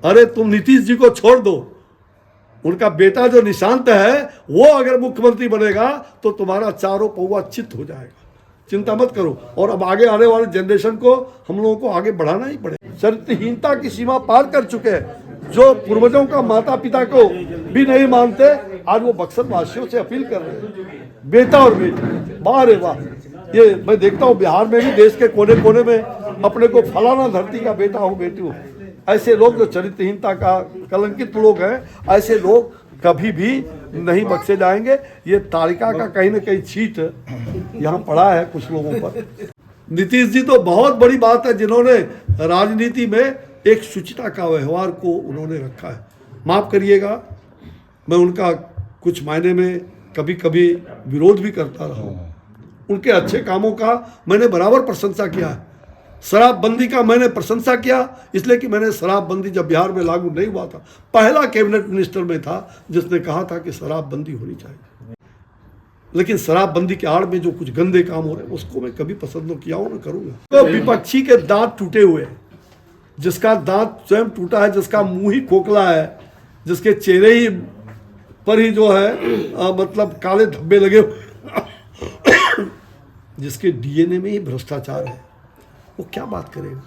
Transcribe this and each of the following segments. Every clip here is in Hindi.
अरे तुम नीतीश जी को छोड़ दो, उनका बेटा जो निशांत है वो अगर मुख्यमंत्री बनेगा तो तुम्हारा चारों पौवा चित हो जाएगा, चिंता मत करो। और अब आगे आने वाले जनरेशन को हम लोगों को आगे बढ़ाना ही पड़ेगा। चरित्रहीनता की सीमा पार कर चुके हैं, जो पूर्वजों का माता पिता को भी नहीं मानते, आज वो बक्सर वासियों से अपील कर रहे हैं, बेटा और बेटी। वाह रे वाह, ये मैं देखता हूँ बिहार में भी, देश के कोने कोने में अपने को फलाना धरती का बेटा हो बेटी हो, ऐसे लोग जो चरित्रहीनता का कलंकित लोग हैं, ऐसे लोग कभी भी नहीं बख्शे जाएंगे। ये तालिका का कहीं ना कहीं छीट यहाँ पड़ा है कुछ लोगों पर। नीतीश जी तो बहुत बड़ी बात है, जिन्होंने राजनीति में एक शुचिता का व्यवहार को उन्होंने रखा है। माफ़ करिएगा, मैं उनका कुछ मायने में कभी कभी विरोध भी करता रहा हूँ। उनके अच्छे कामों का मैंने बराबर प्रशंसा किया है। शराबबंदी का मैंने प्रशंसा किया इसलिए कि मैंने शराबबंदी जब बिहार में लागू नहीं हुआ था, पहला कैबिनेट मिनिस्टर में था जिसने कहा था कि शराबबंदी होनी चाहिए। लेकिन शराबबंदी के आड़ में जो कुछ गंदे काम हो रहे हैं उसको मैं कभी पसंद न किया हूँ, न करूँगा। तो विपक्षी के दांत टूटे हुए हैं, जिसका दांत स्वयं टूटा है, जिसका मुंह ही खोखला है, जिसके चेहरे ही पर ही जो है मतलब काले धब्बे लगे हुए, जिसके डीएनए में ही भ्रष्टाचार है, वो क्या बात करेगा।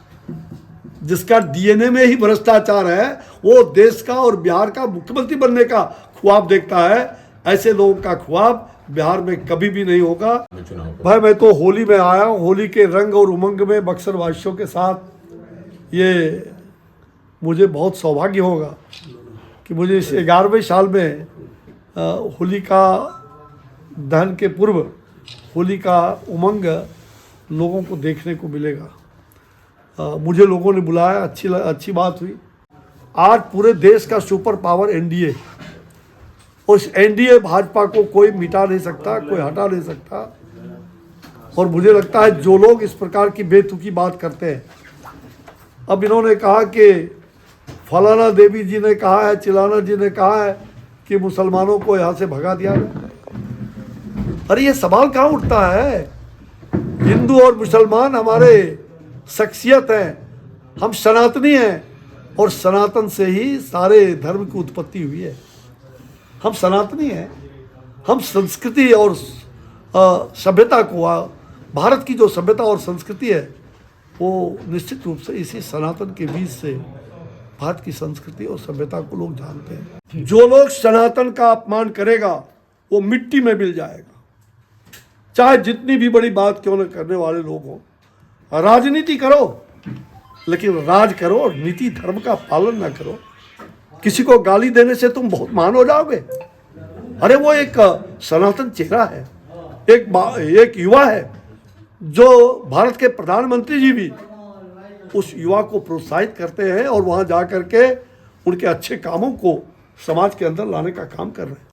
जिसका डीएनए में ही भ्रष्टाचार है वो देश का और बिहार का मुख्यमंत्री बनने का ख्वाब देखता है। ऐसे लोगों का ख्वाब बिहार में कभी भी नहीं होगा। भाई मैं तो होली में आया हूँ, होली के रंग और उमंग में बक्सर वासियों के साथ। ये मुझे बहुत सौभाग्य होगा कि मुझे इस 11वें साल में होली का दहन के पूर्व होली का उमंग लोगों को देखने को मिलेगा। मुझे लोगों ने बुलाया, अच्छी बात हुई। आज पूरे देश का सुपर पावर एनडीए, उस एनडीए भाजपा को कोई मिटा नहीं सकता, कोई हटा नहीं सकता। और मुझे लगता है जो लोग इस प्रकार की बेतुकी बात करते हैं, अब इन्होंने कहा कि फलाना देवी जी ने कहा है, चिलाना जी ने कहा है कि मुसलमानों को यहाँ से भगा दिया जाए। अरे ये सवाल कहाँ उठता है। हिंदू और मुसलमान हमारे शख्सियत हैं, हम सनातनी हैं और सनातन से ही सारे धर्म की उत्पत्ति हुई है। हम सनातनी हैं, हम संस्कृति और सभ्यता को, भारत की जो सभ्यता और संस्कृति है वो निश्चित रूप से इसी सनातन के बीच से भारत की संस्कृति और सभ्यता को लोग जानते हैं। जो लोग सनातन का अपमान करेगा वो मिट्टी में मिल जाएगा, चाहे जितनी भी बड़ी बात क्यों न करने वाले लोग हों। राजनीति करो लेकिन राज करो और नीति धर्म का पालन ना करो। किसी को गाली देने से तुम बहुत महान हो जाओगे। अरे वो एक सनातन चेहरा है, एक युवा है, जो भारत के प्रधानमंत्री जी भी उस युवा को प्रोत्साहित करते हैं और वहाँ जा कर के उनके अच्छे कामों को समाज के अंदर लाने का काम कर रहे हैं।